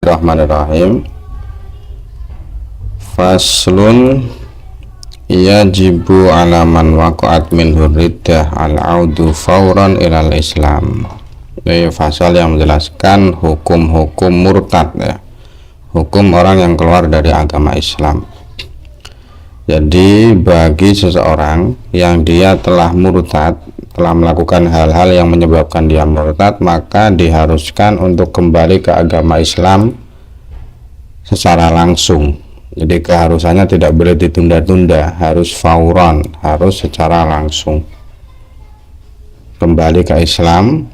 Bismillahirrahmanirrahim. Faslun yajibu ala man waqa'at minhu riddah al-audu fauran ilal islam. Ini fasal yang menjelaskan hukum-hukum murtad ya. Hukum orang yang keluar dari agama Islam. Jadi bagi seseorang yang dia telah murtad, telah melakukan hal-hal yang menyebabkan dia murtad, maka diharuskan untuk kembali ke agama Islam secara langsung. Jadi keharusannya tidak boleh ditunda-tunda, harus fauran, harus secara langsung kembali ke Islam,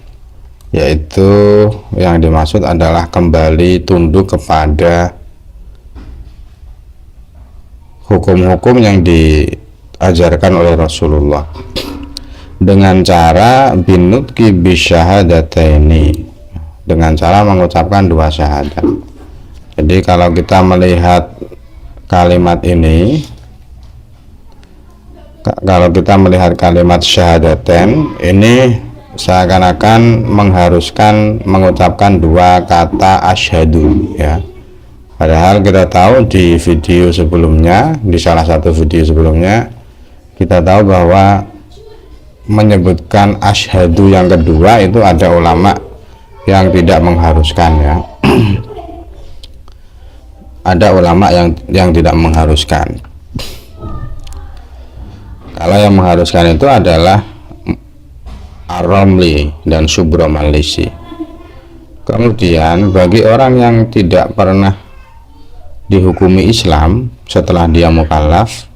yaitu yang dimaksud adalah kembali tunduk kepada hukum-hukum yang diajarkan oleh Rasulullah dengan cara binutki bisyahadataini, dengan cara mengucapkan dua syahadat. Jadi kalau kita melihat kalimat ini, kalau kita melihat kalimat syahadaten ini seakan-akan mengharuskan mengucapkan dua kata asyhadu ya. Padahal kita tahu di video sebelumnya, di salah satu video sebelumnya kita tahu bahwa menyebutkan asyhadu yang kedua itu ada ulama yang tidak mengharuskan ya. Ada ulama yang tidak mengharuskan. Kalau yang mengharuskan itu adalah Ar-Ramli dan Subro Malisi. Kemudian bagi orang yang tidak pernah dihukumi Islam setelah dia mukallaf,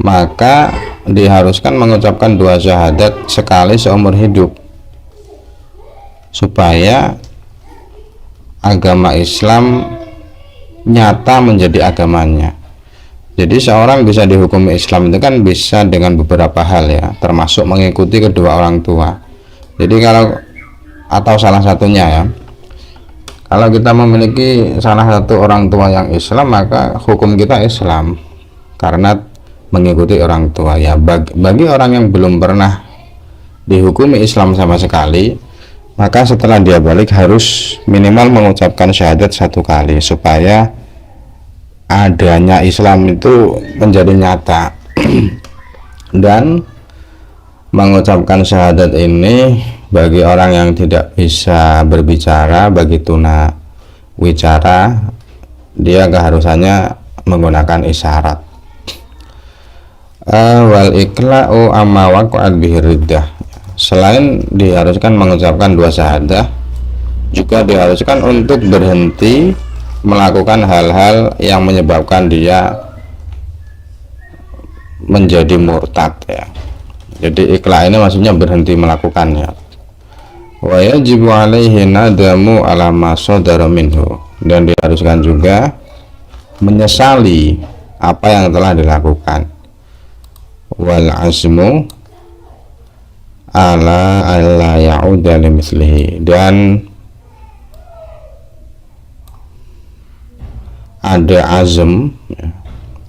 maka diharuskan mengucapkan dua syahadat sekali seumur hidup supaya agama Islam nyata menjadi agamanya. Jadi seorang bisa dihukumi Islam itu kan bisa dengan beberapa hal ya, termasuk mengikuti kedua orang tua. Jadi kalau atau salah satunya ya, kalau kita memiliki salah satu orang tua yang Islam, maka hukum kita Islam karena mengikuti orang tua ya. Bagi orang yang belum pernah dihukumi Islam sama sekali, maka setelah dia balik harus minimal mengucapkan syahadat satu kali supaya adanya Islam itu menjadi nyata. Dan mengucapkan syahadat ini bagi orang yang tidak bisa berbicara, bagi tuna wicara, dia keharusannya menggunakan isyarat. Wal ikla'u amma waqa'at bihi riddah. Selain diharuskan mengucapkan dua syahadah, juga diharuskan untuk berhenti melakukan hal-hal yang menyebabkan dia menjadi murtad ya. Jadi ikla ini maksudnya berhenti melakukannya. Wa yajibu alaihi nadamu ala ma sadara minhu, dan diharuskan juga menyesali apa yang telah dilakukan. Wal azmu ala alla ya'uda limithlihi, dan ada azm ya.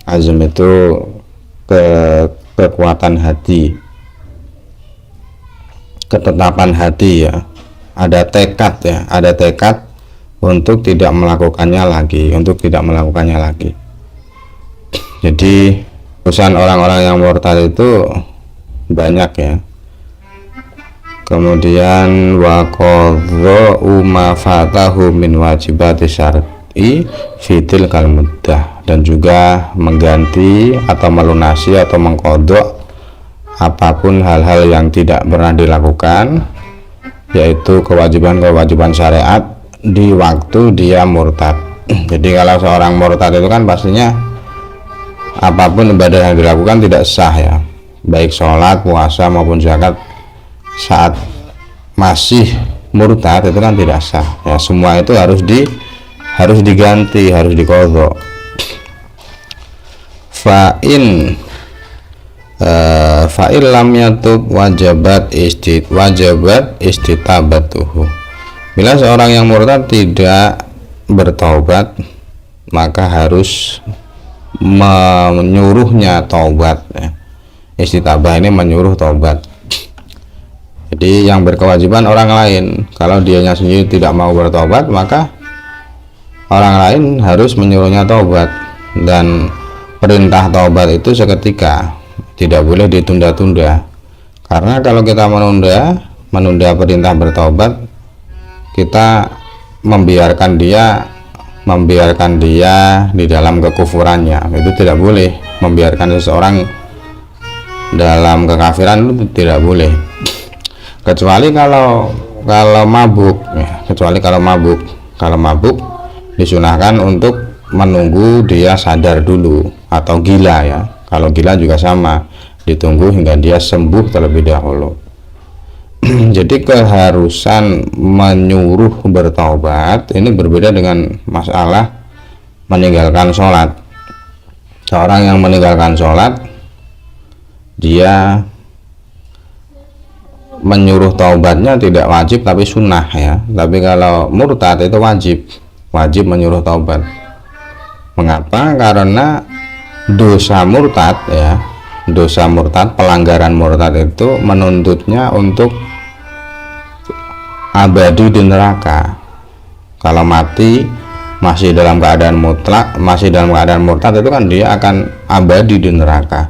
Azm itu kekuatan hati, ketetapan hati ya, ada tekad ya, ada tekad untuk tidak melakukannya lagi, Jadi urusan orang-orang yang murtad itu banyak ya. Kemudian wa qadha'u ma fatahu min wajibati syar'i fitil kal muddah, dan juga mengganti atau melunasi atau mengqadha apapun hal-hal yang tidak pernah dilakukan, yaitu kewajiban-kewajiban syariat di waktu dia murtad. Jadi kalau seorang murtad itu kan pastinya apapun ibadah yang dilakukan tidak sah ya, baik sholat, puasa maupun zakat saat masih murtad itu kan tidak sah ya. Semua itu harus diganti, harus diqadha. Fa'in lam yatub wajabat istitabatuhu. Bila seorang yang murtad tidak bertaubat, maka harus menyuruhnya taubat ya. Istitabah ini menyuruh taubat. Jadi yang berkewajiban orang lain. Kalau dianya sendiri tidak mau bertobat, maka orang lain harus menyuruhnya taubat, dan perintah taubat itu seketika, tidak boleh ditunda-tunda. Karena kalau kita menunda perintah bertaubat, kita membiarkan dia di dalam kekufurannya. Itu tidak boleh. Membiarkan seseorang dalam kekafiran itu tidak boleh, kecuali kalau mabuk ya. Kalau mabuk disunahkan untuk menunggu dia sadar dulu, atau gila ya. Kalau gila juga sama, ditunggu hingga dia sembuh terlebih dahulu. Jadi keharusan menyuruh bertaubat ini berbeda dengan masalah meninggalkan sholat. Seorang yang meninggalkan sholat, dia menyuruh taubatnya tidak wajib tapi sunnah ya. Tapi kalau murtad itu wajib menyuruh taubat. Mengapa? Karena dosa murtad ya, pelanggaran murtad itu menuntutnya untuk abadi di neraka. Kalau mati masih dalam keadaan murtad itu kan dia akan abadi di neraka.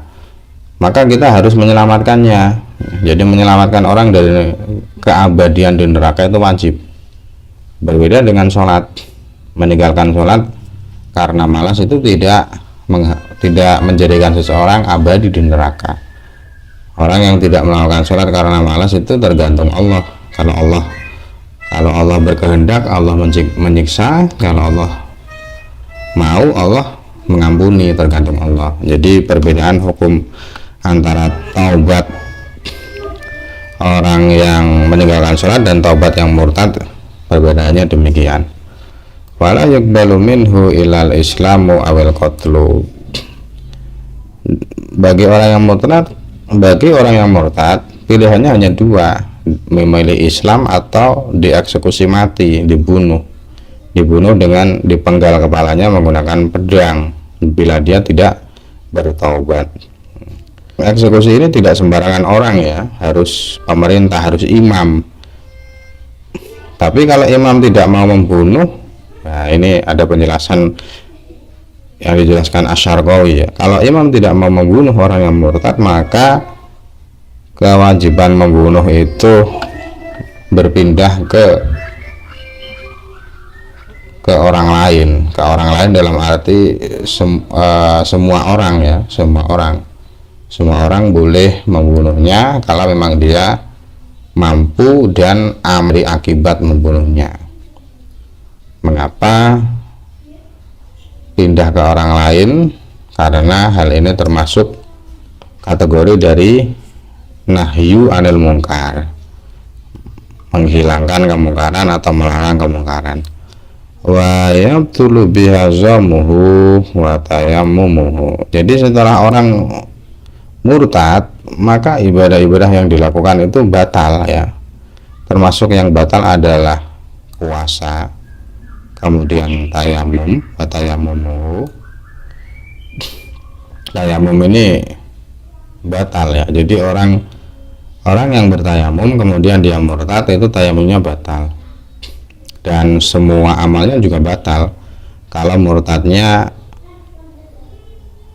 Maka kita harus menyelamatkannya. Jadi menyelamatkan orang dari keabadian di neraka itu wajib. Berbeda dengan sholat. Meninggalkan sholat karena malas itu tidak menjadikan seseorang abadi di neraka. Orang yang tidak melakukan sholat karena malas itu tergantung Allah. Kalau Allah berkehendak, Allah menyiksa. Kalau Allah mau, Allah mengampuni, tergantung Allah. Jadi perbedaan hukum antara taubat orang yang meninggalkan sholat dan taubat yang murtad, perbedaannya demikian. Wala yuqbalu minhu ilal islamu awil qatlu. Bagi orang yang murtad, pilihannya hanya dua, memilih Islam atau dieksekusi mati, dibunuh dengan dipenggal kepalanya menggunakan pedang bila dia tidak bertaubat. Eksekusi ini tidak sembarangan orang ya, harus pemerintah, harus imam. Tapi kalau imam tidak mau membunuh, nah ini ada penjelasan yang dijelaskan Asy-Syarqawi ya. Kalau imam tidak mau membunuh orang yang murtad, maka kewajiban membunuh itu berpindah ke orang lain dalam arti semua orang boleh membunuhnya kalau memang dia mampu dan amri akibat membunuhnya. Mengapa pindah ke orang lain? Karena hal ini termasuk kategori dari nahyu anil mungkar, menghilangkan kemungkaran atau melarang kemungkaran. Wa yabtulu bihazamuhu wa tayammumuhu. Jadi setelah orang murtad, maka ibadah-ibadah yang dilakukan itu batal ya. Termasuk yang batal adalah puasa, kemudian tayamum, tayamum ini batal ya. Jadi orang yang bertayamum kemudian dia murtad, itu tayamumnya batal, dan semua amalnya juga batal kalau murtadnya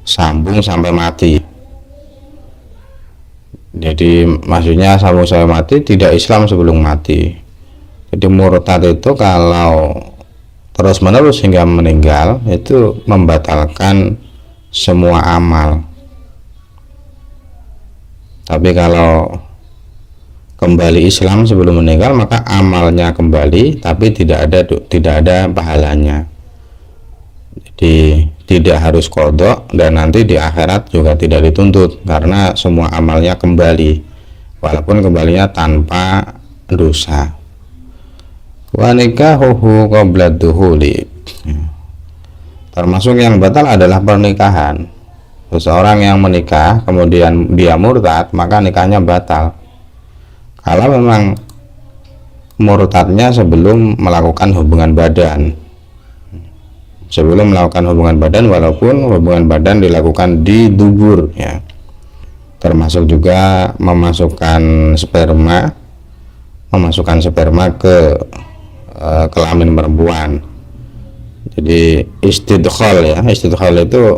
sambung sampai mati. Jadi maksudnya sambung sampai mati, tidak Islam sebelum mati. Jadi murtad itu kalau terus menerus hingga meninggal, itu membatalkan semua amal. Tapi kalau kembali Islam sebelum meninggal, maka amalnya kembali, tapi tidak ada pahalanya. Jadi tidak harus qadha, dan nanti di akhirat juga tidak dituntut karena semua amalnya kembali, walaupun kembalinya tanpa dosa. Wa nikahuhu qabla duhuli. Termasuk yang batal adalah pernikahan. Seseorang yang menikah kemudian dia murtad, maka nikahnya batal. Kalau memang murtadnya sebelum melakukan hubungan badan, walaupun hubungan badan dilakukan di dubur ya, termasuk juga memasukkan sperma ke kelamin perempuan. Jadi istidkhal ya, istidkhal itu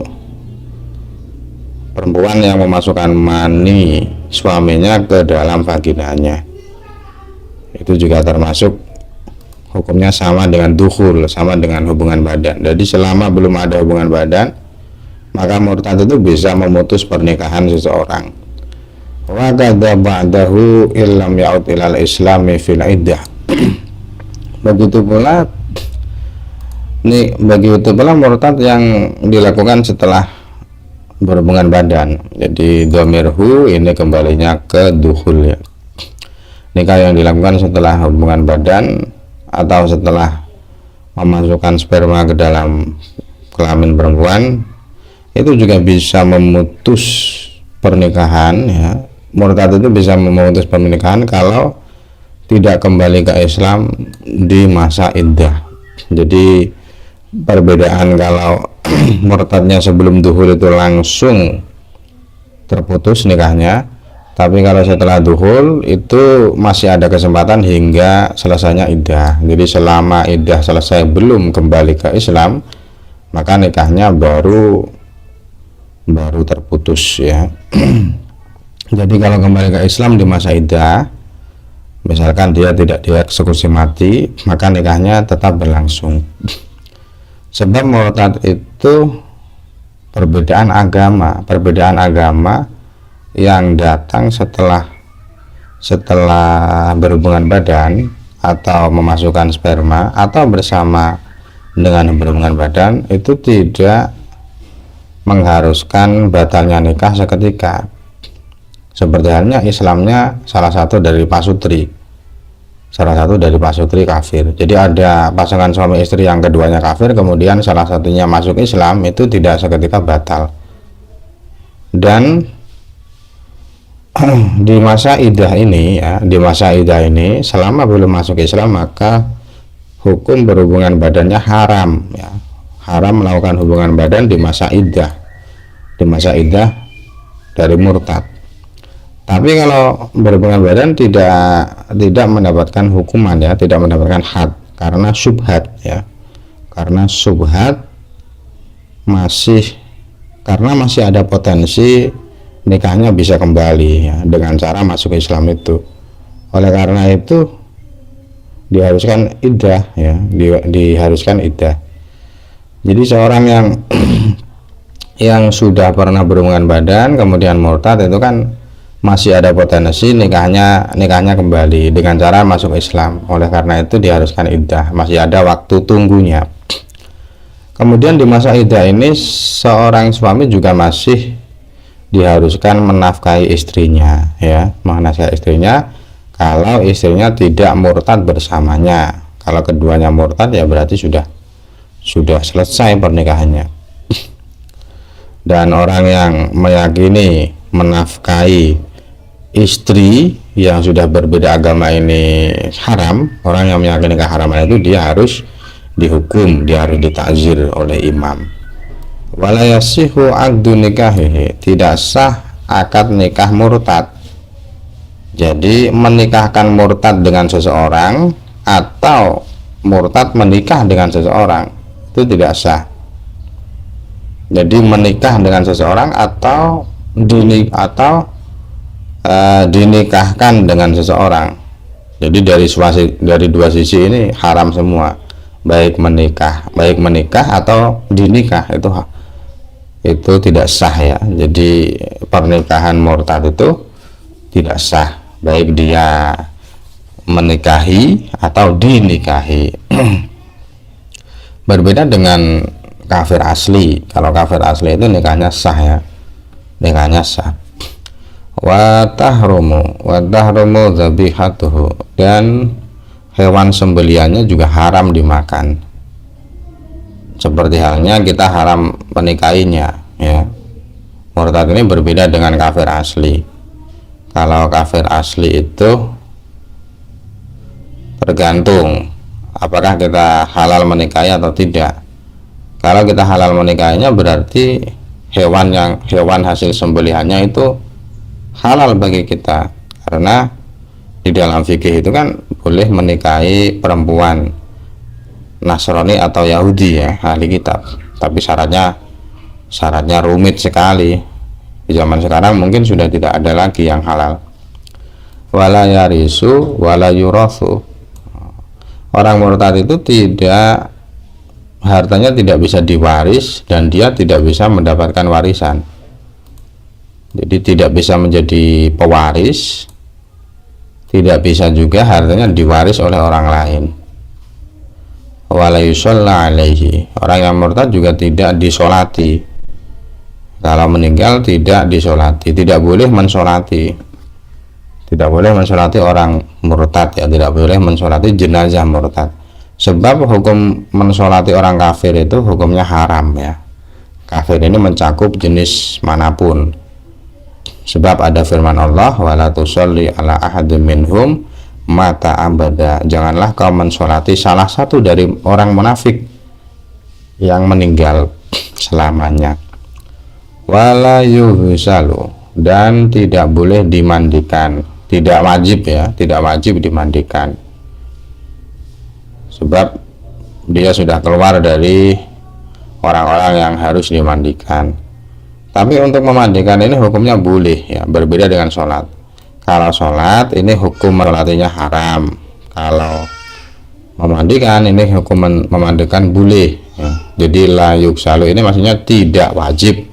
perempuan yang memasukkan mani suaminya ke dalam vaginanya. Itu juga termasuk hukumnya sama dengan dukhul, sama dengan hubungan badan. Jadi selama belum ada hubungan badan, maka murtad itu bisa memutus pernikahan seseorang. Wa kadza ba'dahu illam ya'ud ilal islami fil iddah. Begitu pula murtad yang dilakukan setelah berhubungan badan. Jadi dhamirhu ini kembalinya ke dukhul ya. Nikah yang dilakukan setelah hubungan badan atau setelah memasukkan sperma ke dalam kelamin perempuan, itu juga bisa memutus pernikahan ya. Murtad itu bisa memutus pernikahan kalau tidak kembali ke Islam di masa iddah. Jadi perbedaan kalau murtadnya sebelum duhul itu langsung terputus nikahnya, tapi kalau setelah duhul itu masih ada kesempatan hingga selesainya iddah. Jadi selama iddah selesai belum kembali ke Islam, maka nikahnya baru terputus ya. Jadi kalau kembali ke Islam di masa iddah, misalkan dia tidak dieksekusi mati, maka nikahnya tetap berlangsung. Sebab murtad itu perbedaan agama yang datang setelah berhubungan badan atau memasukkan sperma atau bersama dengan berhubungan badan, itu tidak mengharuskan batalnya nikah seketika. Seperti halnya Islamnya salah satu dari pasutri kafir. Jadi ada pasangan suami istri yang keduanya kafir, kemudian salah satunya masuk Islam, itu tidak seketika batal. Dan di masa iddah ini ya, selama belum masuk Islam, maka hukum berhubungan badannya haram ya. Haram melakukan hubungan badan di masa iddah dari murtad. Tapi kalau berhubungan badan tidak mendapatkan hukuman ya, tidak mendapatkan had karena syubhat ya. Karena syubhat masih ada potensi nikahnya bisa kembali ya, dengan cara masuk Islam itu. Oleh karena itu diharuskan iddah ya, diharuskan iddah. Jadi seorang yang sudah pernah berhubungan badan kemudian murtad itu kan masih ada potensi nikahnya kembali dengan cara masuk Islam. Oleh karena itu diharuskan iddah, masih ada waktu tunggunya. Kemudian di masa iddah ini seorang suami juga masih diharuskan menafkahi istrinya ya, menafkahi istrinya kalau istrinya tidak murtad bersamanya. Kalau keduanya murtad ya berarti sudah selesai pernikahannya. Dan orang yang meyakini menafkahi istri yang sudah berbeda agama ini haram, orang yang meyakini keharaman itu dia harus dihukum, dia harus ditakzir oleh imam. Wala yasihu aqdu nikahihi, tidak sah akad nikah murtad. Jadi menikahkan murtad dengan seseorang atau murtad menikah dengan seseorang itu tidak sah. Jadi menikah dengan seseorang atau dinikahkan dengan seseorang. Jadi dari dua sisi ini haram semua, baik menikah atau dinikah, itu tidak sah ya. Jadi pernikahan murtad itu tidak sah, baik dia menikahi atau dinikahi. Berbeda dengan kafir asli. Kalau kafir asli itu nikahnya sah ya, nikahnya sah. Wa tahrumu dzabihatuhu, dan hewan sembeliannya juga haram dimakan. Seperti halnya kita haram menikahinya ya. Murtad ini berbeda dengan kafir asli. Kalau kafir asli itu tergantung apakah kita halal menikahi atau tidak. Kalau kita halal menikahinya berarti hewan hasil sembelihannya itu halal bagi kita, karena di dalam fikih itu kan boleh menikahi perempuan Nasrani atau Yahudi ya, ahli kitab. Tapi syaratnya rumit sekali. Di zaman sekarang mungkin sudah tidak ada lagi yang halal. Wala yarisu wala yurathu. Orang murtad itu hartanya tidak bisa diwaris dan dia tidak bisa mendapatkan warisan. Jadi tidak bisa menjadi pewaris, tidak bisa juga hartanya diwaris oleh orang lain. Wala yusalla alaihi. Orang yang murtad juga tidak disolati. Kalau meninggal tidak disolati, tidak boleh mensolati. Tidak boleh mensolati orang murtad ya, tidak boleh mensolati jenazah murtad. Sebab hukum mensolati orang kafir itu hukumnya haram ya. Kafir ini mencakup jenis manapun. Sebab ada firman Allah, wala tusolli ala ahadin minhum mata abada. Janganlah kau mensolati salah satu dari orang munafik yang meninggal selamanya. Wala yuhsalu, dan tidak boleh dimandikan. Tidak wajib ya, tidak wajib dimandikan. Sebab dia sudah keluar dari orang-orang yang harus dimandikan. Tapi untuk memandikan ini hukumnya boleh ya, berbeda dengan sholat. Kalau sholat ini hukum sholatnya haram. Kalau memandikan ini hukum memandikan boleh ya. Jadi la yuksalu ini maksudnya tidak wajib,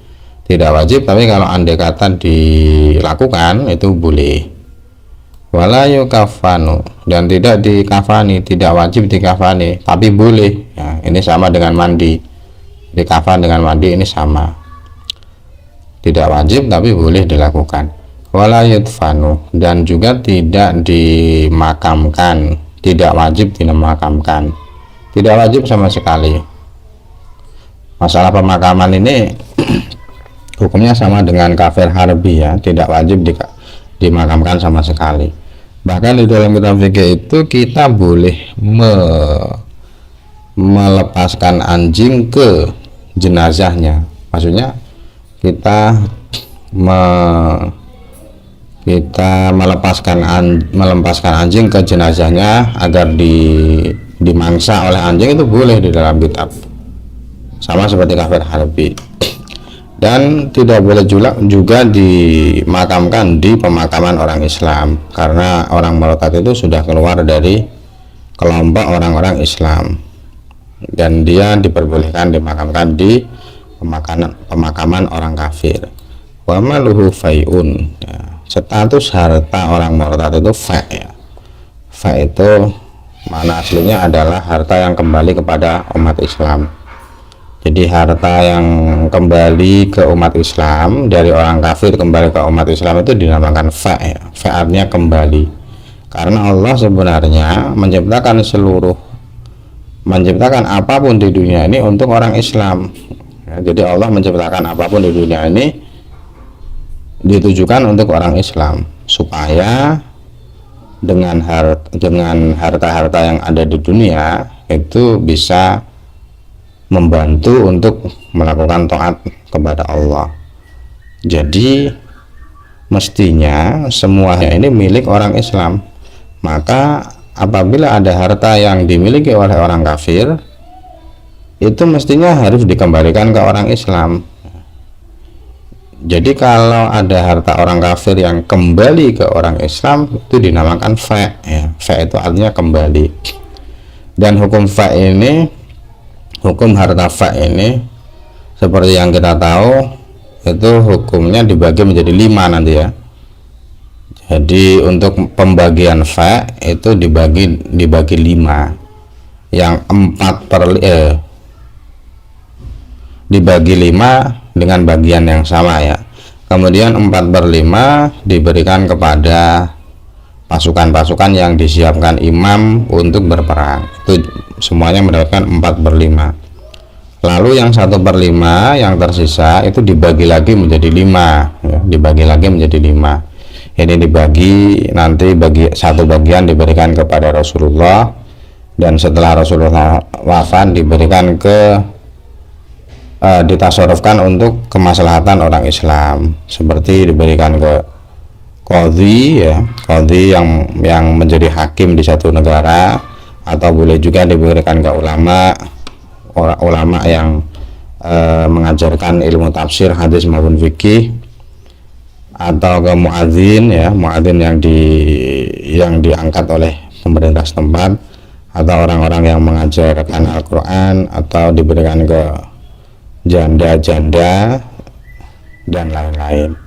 tapi kalau andai kata dilakukan itu boleh. Wala yukafanu, dan tidak dikafani, tidak wajib dikafani, tapi boleh ya. Ini sama dengan mandi, dikafan dengan mandi ini sama. Tidak wajib tapi boleh dilakukan. Wala yudfanu, dan juga tidak dimakamkan, tidak wajib dimakamkan, tidak wajib sama sekali. Masalah pemakaman ini hukumnya sama dengan kafir harbi ya, tidak wajib dimakamkan sama sekali. Bahkan di dalam kitab fikih itu kita boleh melepaskan anjing ke jenazahnya. Maksudnya kita melepaskan anjing ke jenazahnya agar dimangsa oleh anjing, itu boleh di dalam kitab, sama seperti kafir harbi. Dan tidak boleh juga dimakamkan di pemakaman orang Islam, karena orang murtad itu sudah keluar dari kelompok orang-orang Islam dan dia diperbolehkan dimakamkan di pemakaman orang kafir. Wa maluhu fai'un ya. Status harta orang murtad itu fa' ya. Fa' itu mana aslinya adalah harta yang kembali kepada umat Islam. Jadi harta yang kembali ke umat Islam dari orang kafir kembali ke umat Islam itu dinamakan fa' ya. Fa' artinya kembali. Karena Allah sebenarnya menciptakan apapun di dunia ini untuk orang Islam. Jadi Allah menciptakan apapun di dunia ini ditujukan untuk orang Islam, supaya dengan harta-harta yang ada di dunia itu bisa membantu untuk melakukan taat kepada Allah. Jadi mestinya semuanya ini milik orang Islam. Maka apabila ada harta yang dimiliki oleh orang kafir, itu mestinya harus dikembalikan ke orang Islam. Jadi kalau ada harta orang kafir yang kembali ke orang Islam, itu dinamakan fa' ya. Fa' itu artinya kembali. Dan hukum fa' ini, hukum harta fa' ini, seperti yang kita tahu, itu hukumnya dibagi menjadi 5 nanti ya. Jadi untuk pembagian fa' itu dibagi 5. Yang dibagi 5 dengan bagian yang sama ya. Kemudian 4/5 diberikan kepada pasukan-pasukan yang disiapkan imam untuk berperang. Itu semuanya mendapatkan 4/5. Lalu yang 1/5 yang tersisa itu dibagi lagi menjadi 5 ya, dibagi lagi menjadi 5. Ini dibagi, nanti satu bagian diberikan kepada Rasulullah, dan setelah Rasulullah wafat diberikan ditasarufkan untuk kemaslahatan orang Islam, seperti diberikan ke qadhi ya, qadhi yang menjadi hakim di satu negara, atau boleh juga diberikan ke ulama, orang ulama yang mengajarkan ilmu tafsir, hadis maupun fikih, atau ke muadzin ya, muadzin yang diangkat oleh pemerintah setempat, atau orang-orang yang mengajarkan Al-Quran, atau diberikan ke janda-janda dan lain-lain.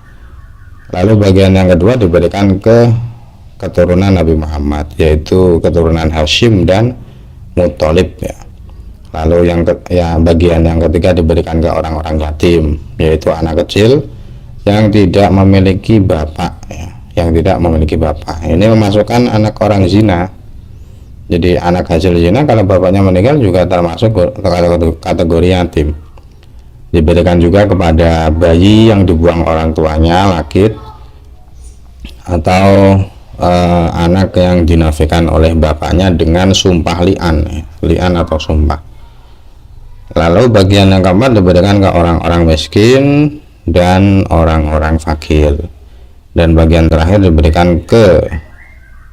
Lalu bagian yang kedua diberikan ke keturunan Nabi Muhammad, yaitu keturunan Hashim dan Muthalib ya. Lalu bagian yang ketiga diberikan ke orang-orang yatim, yaitu anak kecil yang tidak memiliki bapak ya, yang tidak memiliki bapak. Ini memasukkan anak orang zina. Jadi anak hasil zina kalau bapaknya meninggal juga termasuk kategori yatim. Diberikan juga kepada bayi yang dibuang orang tuanya lakit, atau anak yang dinafikan oleh bapaknya dengan sumpah li'an ya, li'an atau sumpah. Lalu bagian yang keempat diberikan ke orang-orang miskin dan orang-orang fakir, dan bagian terakhir diberikan ke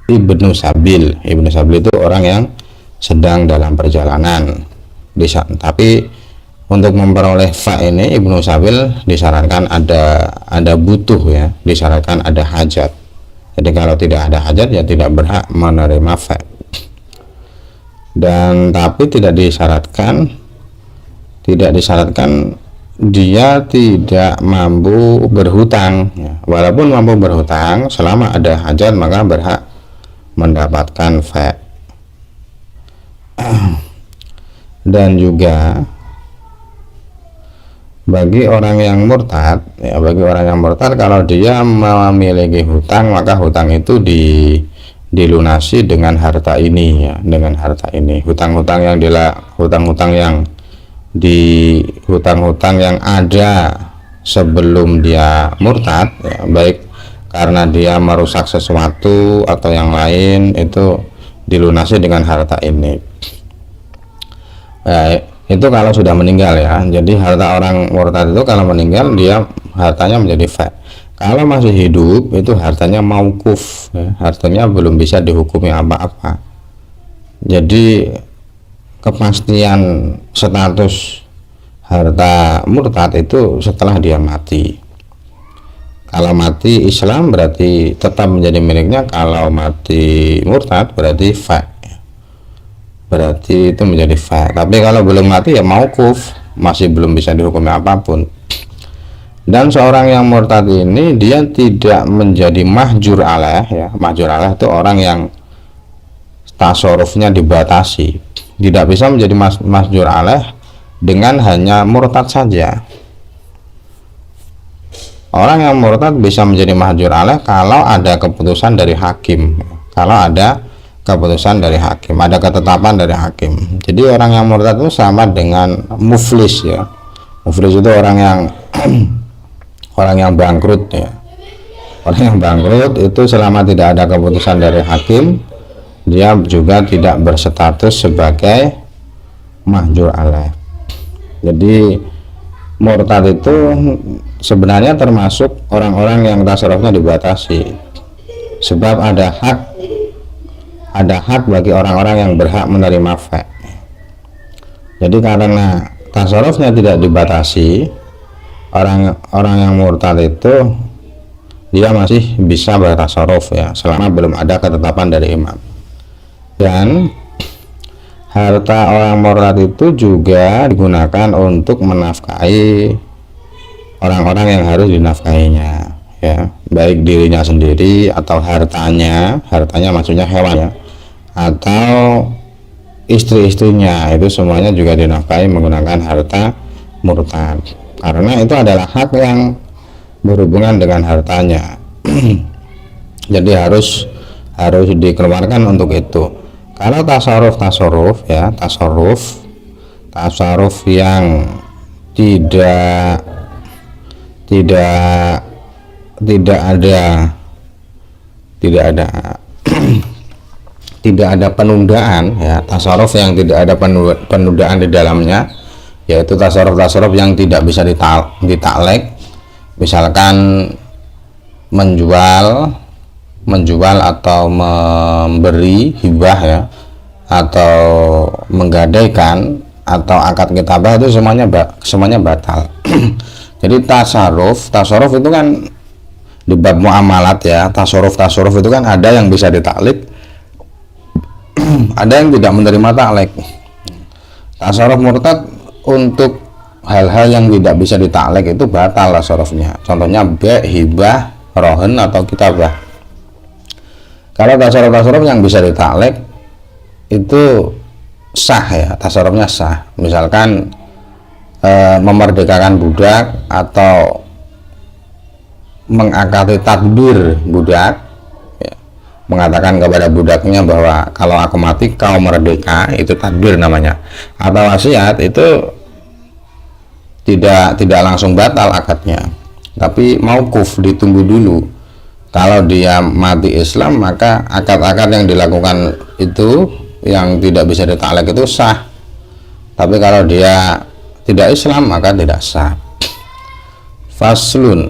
Ibnu Sabil. Ibnu Sabil itu orang yang sedang dalam perjalanan. Tapi untuk memperoleh fa ini Ibnu Sabil disyaratkan ada butuh ya, disyaratkan ada hajat. Jadi kalau tidak ada hajat ya tidak berhak menerima fa. Dan tapi tidak disyaratkan dia tidak mampu berhutang ya. Walaupun mampu berhutang, selama ada hajat maka berhak mendapatkan fa. Dan juga bagi orang yang murtad ya, kalau dia memiliki hutang, maka hutang itu dilunasi dengan harta ini ya, dengan harta ini. Hutang-hutang yang ada sebelum dia murtad ya, baik karena dia merusak sesuatu atau yang lain, itu dilunasi dengan harta ini. Itu kalau sudah meninggal ya. Jadi harta orang murtad itu kalau meninggal dia hartanya menjadi fa. Kalau masih hidup itu hartanya mauquf ya, hartanya belum bisa dihukumi apa-apa. Jadi kepastian status harta murtad itu setelah dia mati. Kalau mati Islam berarti tetap menjadi miliknya, kalau mati murtad berarti fa, berarti itu menjadi fa. Tapi kalau belum mati ya mauquf, masih belum bisa dihukumi apapun. Dan seorang yang murtad ini dia tidak menjadi mahjur alaih ya. Mahjur alaih itu orang yang tasarrufnya dibatasi, tidak bisa menjadi mahjur alaih dengan hanya murtad saja. Orang yang murtad bisa menjadi mahjur alaih kalau ada keputusan dari hakim, ada ketetapan dari hakim. Jadi orang yang murtad itu sama dengan muflis ya. Muflis itu orang yang bangkrut ya. Orang yang bangkrut itu selama tidak ada keputusan dari hakim, dia juga tidak berstatus sebagai mahjur alaih. Jadi murtad itu sebenarnya termasuk orang-orang yang tasarrufnya dibatasi, sebab ada hak bagi orang-orang yang berhak menerima fa. Jadi karena tasarrufnya tidak dibatasi, orang yang murtad itu dia masih bisa bertasarruf ya, selama belum ada ketetapan dari imam. Dan harta orang murtad itu juga digunakan untuk menafkahi orang-orang yang harus dinafkahinya ya, baik dirinya sendiri atau hartanya maksudnya hewan ya, atau istri-istrinya, itu semuanya juga dinafkahi menggunakan harta murtad, karena itu adalah hak yang berhubungan dengan hartanya. Jadi harus dikeluarkan untuk itu. Kalau tasarruf yang tidak ada penundaan ya, tasarruf yang tidak ada penundaan di dalamnya, yaitu tasarruf yang tidak bisa ditaklek, misalkan menjual atau memberi hibah ya, atau menggadaikan atau akad kitabah itu semuanya batal. Jadi tasarruf itu kan di bab muamalat ya, tasarruf itu kan ada yang bisa ditaklek, ada yang tidak menerima taklek. Tasarruf murtad untuk hal-hal yang tidak bisa ditaklek itu batal tasarrufnya. Contohnya be', hibah, rohen atau kitabah. Kalau tasarruf yang bisa ditaklek itu sah ya, tasarrufnya sah. Misalkan memerdekakan budak atau mengakati takdir budak ya, mengatakan kepada budaknya bahwa kalau aku mati kau merdeka, itu takdir namanya. Atau wasiat itu tidak langsung batal akadnya, tapi mauquf, ditunggu dulu. Kalau dia mati Islam, maka akad-akad yang dilakukan itu yang tidak bisa ditaklek itu sah. Tapi kalau dia tidak Islam maka tidak sah. Faslun,